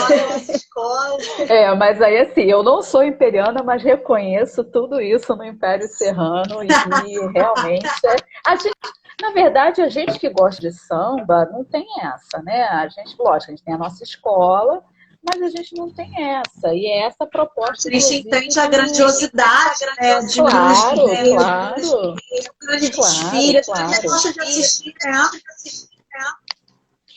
Mas aí assim, eu não sou imperiana, mas reconheço tudo isso no Império Serrano e realmente na verdade, a gente que gosta de samba não tem essa, né? A gente, lógico, a gente tem a nossa escola, mas a gente não tem essa. E é essa a proposta. A gente entende a grandiosidade, né, de claro, grande claro. Grande desfile, a gente gosta de assistir, né?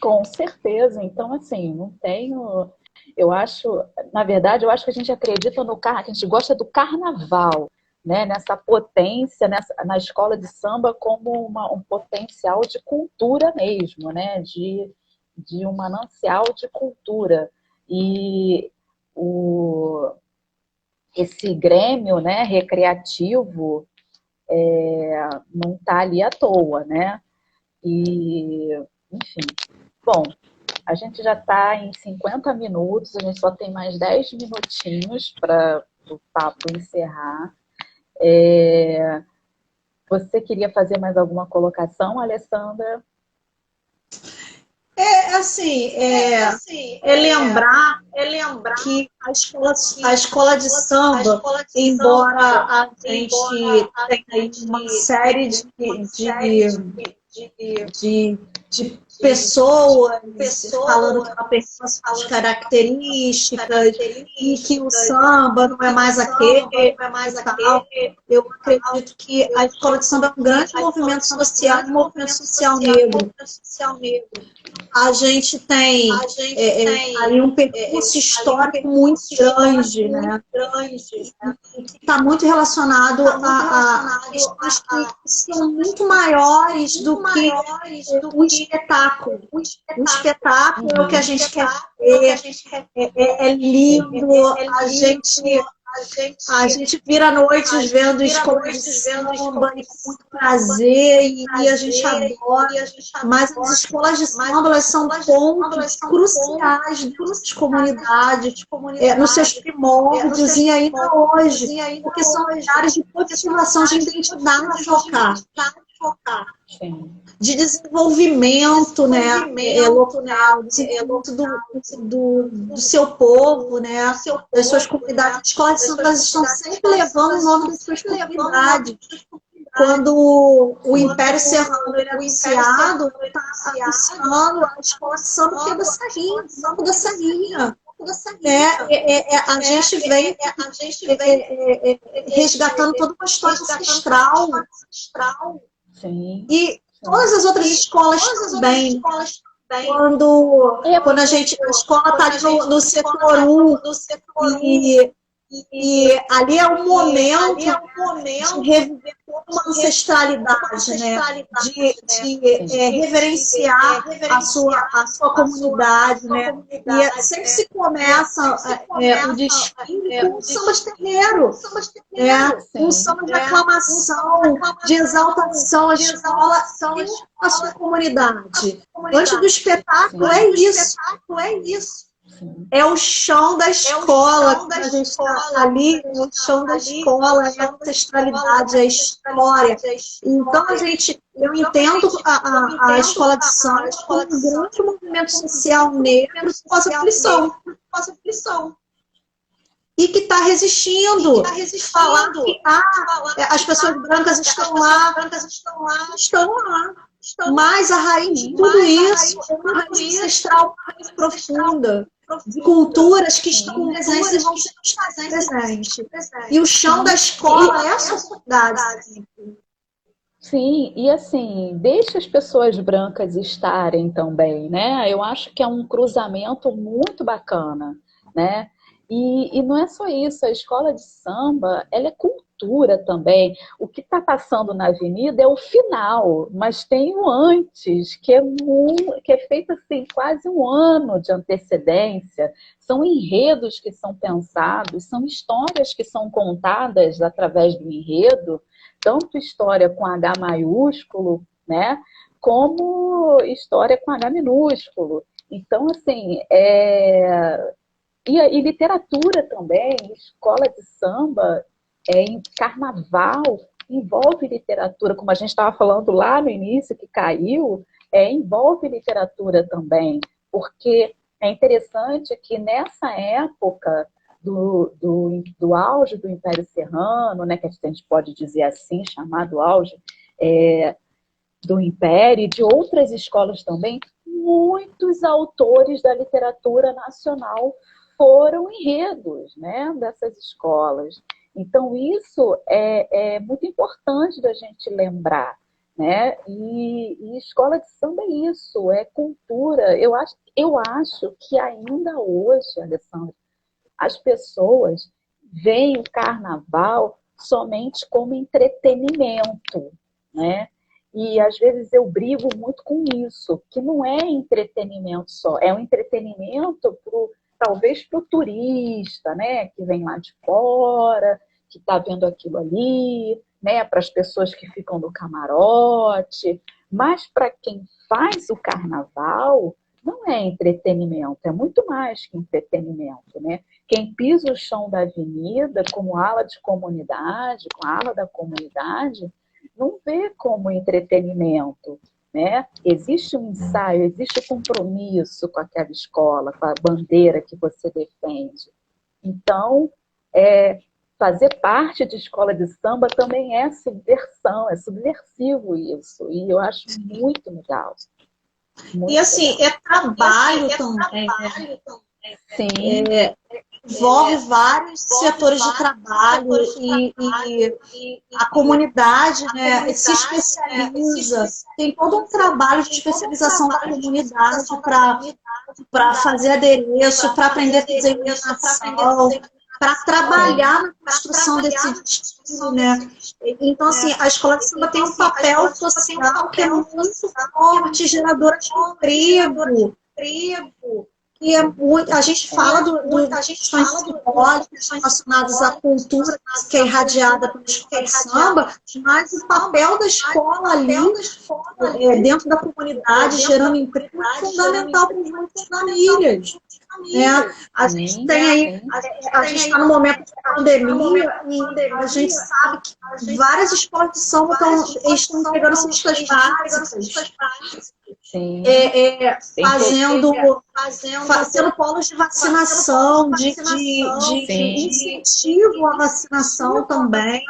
Com certeza. Então, assim, não tenho. Eu acho, na verdade, eu acho que a gente acredita no carnaval, que a gente gosta do carnaval, né? Nessa potência, na escola de samba como um potencial de cultura mesmo, né? De um manancial de cultura. E esse grêmio, né, recreativo não está ali à toa, né? E, enfim, bom, a gente já está em 50 minutos, a gente só tem mais 10 minutinhos para o papo encerrar. Você queria fazer mais alguma colocação, Alessandra? Lembrar que a escola de samba, embora a gente tenha uma série de pessoas falando que a pessoa tem as características e que o samba não é mais aquele e tal. Eu acredito que a escola de samba é um grande movimento social, um movimento social negro. A gente tem aí um percurso histórico muito grande, né? Que está muito relacionado a questões que são muito maiores do que o espetáculo. O espetáculo é o que a gente quer ver, é lindo, a gente vira noites vendo escolas de samba e com muito prazer e a gente adora, mas as escolas de samba elas são pontos cruciais das comunidades, nos seus primórdios e ainda hoje, porque são lugares de potencialização de identidade local. De desenvolvimento, né, local, do seu povo, né, das suas comunidades. As escolas de samba estão sempre levando o nome das suas comunidades. Quando o Império Serrano é anunciado, está anunciando a escola de samba que é da Serrinha, Samba da Serrinha. A gente vem resgatando toda uma história ancestral. Sim. E todas as outras escolas também. Quando a escola está no setor 1 e ali é um momento de reviver toda uma ancestralidade, né? De reverenciar a sua comunidade, né? E sempre se começa o desfile com um samba de terreiro, um samba de aclamação, de exaltação à escola e à sua comunidade. Antes do espetáculo é isso. É o chão da escola, a gente está ali, o chão da escola, é a ancestralidade, é a história. Então, eu entendo a escola de samba como um grande movimento social negro pós-aflição. E que está resistindo. Falar que as pessoas brancas estão lá. Mas a raiz de tudo isso é uma raiz ancestral mais profunda, de culturas que estão presentes e vão ser presentes. E o chão da escola é a sociedade. Sim, e assim, deixa as pessoas brancas estarem também, né? Eu acho que é um cruzamento muito bacana, né? E não é só isso, a escola de samba, ela é cultura também. O que está passando na avenida é o final, mas tem o antes, que é feito assim, quase um ano de antecedência. São enredos que são pensados, são histórias que são contadas através do enredo, tanto história com H maiúsculo, né, como história com H minúsculo. Então, assim, e literatura também, escola de samba, em carnaval, envolve literatura, como a gente estava falando lá no início, que caiu, envolve literatura também, porque é interessante que nessa época do auge do Império Serrano, né, que a gente pode dizer assim, chamado auge do Império, e de outras escolas também, muitos autores da literatura nacional foram enredos, né, dessas escolas. Então, isso é muito importante da gente lembrar, né? E escola de samba é isso, é cultura. Eu acho que ainda hoje, Alessandra, as pessoas veem o carnaval somente como entretenimento, né? E às vezes eu brigo muito com isso, que não é entretenimento só, é um entretenimento talvez para o turista, né, que vem lá de fora, que está vendo aquilo ali, né, para as pessoas que ficam no camarote, mas para quem faz o carnaval, não é entretenimento, é muito mais que entretenimento, né? Quem pisa o chão da avenida como ala de comunidade, com a ala da comunidade, não vê como entretenimento, né? Existe um ensaio, existe um compromisso com aquela escola, com a bandeira que você defende. Então, fazer parte de escola de samba também é subversão, é subversivo isso, e eu acho muito legal. Muito e assim, legal. Trabalho também, né? Sim. Envolve vários setores de trabalho e a comunidade, né, se especializa, tem todo um trabalho de especialização da comunidade para fazer adereço, para aprender desenhação, para trabalhar na construção desse destino, né? Então, assim, a escola de samba tem um papel social que é muito forte, geradora de emprego. E a gente fala das questões simbólicas relacionadas à cultura que é irradiada pela escola de samba, mas o papel da escola ali, dentro da comunidade, gerando emprego, é fundamental para muitas famílias. A gente tem aí, a gente está no momento de pandemia e a gente sabe que várias escolas de samba estão entregando cestas básicas. Fazendo polos de vacinação, de incentivo à vacinação também.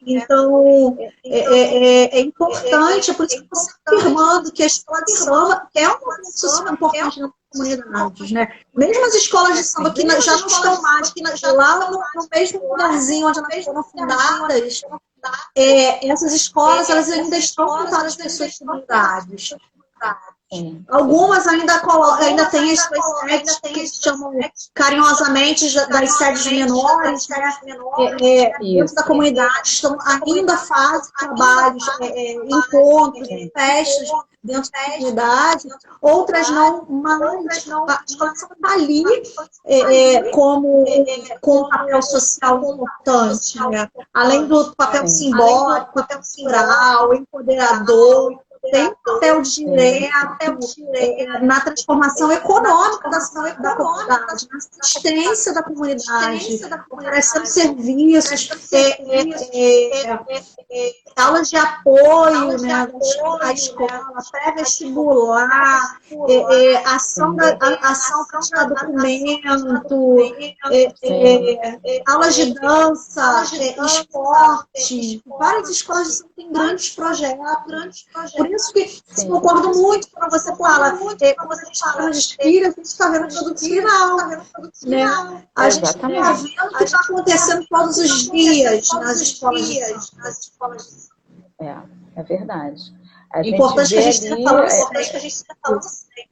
Então, é importante, por isso que você está afirmando que a escola de samba é uma coisa importante na comunidade, né? Mesmo as escolas de samba que já não estão mais, que lá no mesmo lugarzinho onde elas foram fundadas, essas escolas elas ainda estão voltadas para as suas comunidades. Algumas ainda têm as suas sedes que se chamam carinhosamente das sedes menores, né? Dentro da comunidade ainda fazem trabalhos, encontros, festas dentro da comunidade, outras não, mas a escola está ali com um papel social importante, né? Além do papel simbólico, cultural, empoderador, tem um papel direto na transformação econômica da comunidade, na assistência da comunidade, oferecendo serviços, aulas de apoio, né, à escola, pré-vestibular, ação para documento, aulas de dança, esporte. Várias escolas têm grandes projetos. Por isso que concordo muito quando você fala, quando a gente fala de espírito, a gente está vendo tudo no final. Né? A gente está vendo o que está acontecendo todos os dias nas escolas de samba. É verdade. Importante que a gente esteja falando sempre.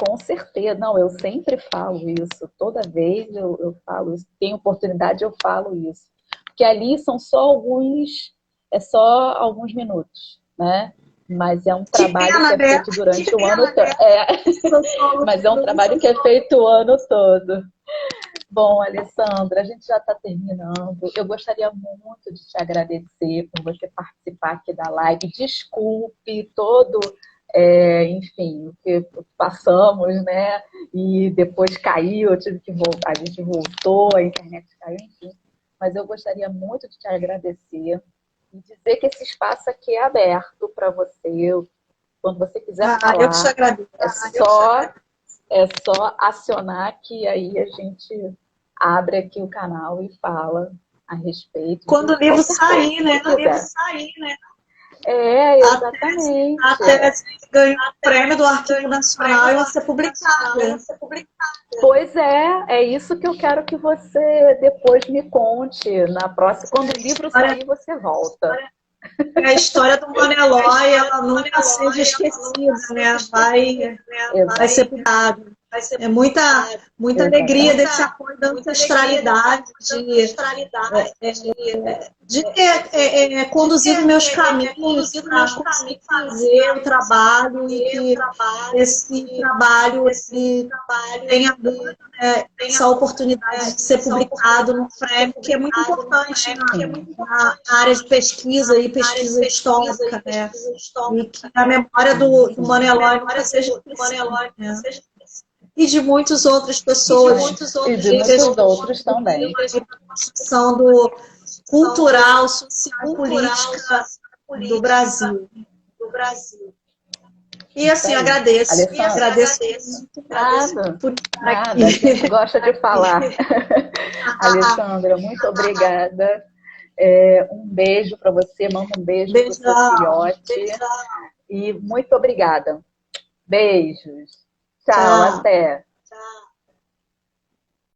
Com certeza. Não, eu sempre falo isso. Toda vez eu falo isso. Tem oportunidade, eu falo isso. Porque ali são só alguns minutos, né? Mas é um Que trabalho que pena, é né? feito durante Que o ano pena, todo. né? Socorro. Mas é um trabalho que é feito o ano todo. Bom, Alessandra, a gente já está terminando. Eu gostaria muito de te agradecer por você participar aqui da live. Desculpe todo, enfim, o que passamos, né? E depois caiu, eu tive que voltar, a gente voltou, a internet caiu, enfim. Mas eu gostaria muito de te agradecer e dizer que esse espaço aqui é aberto para você. Quando você quiser Eu que te falar, agradeço. é só é só acionar que aí a gente abre aqui o canal e fala a respeito Quando o de livro qualquer coisa sair, que né? você quiser. A Exatamente. tese ganhou o prêmio do Arquivo Nacional e vai ser publicada. Pois é isso que eu quero que você depois me conte na próxima. Quando o livro sair, você volta. A história do Monelói, ela nunca seja esquecida, né? Vai ser publicada. É muita alegria desse apoio da ancestralidade, de ter conduzido meus caminhos para conseguir fazer o trabalho e que esse trabalho tenha agora, essa oportunidade de ser publicado no prêmio, que é muito importante na área de pesquisa e pesquisa histórica, né? E que a memória do Manelói nunca seja esquecida, né? E de muitas outras pessoas. E de muitos outros também. A construção cultural, social, política do Brasil. E assim, agradeço. Alessandra, Agradeço nada, por estar nada. aqui. A gente gosta de falar. Alessandra, muito obrigada. Um beijo para você, manda um beijo para o seu filhote. E muito obrigada. Beijos. Tchau, até.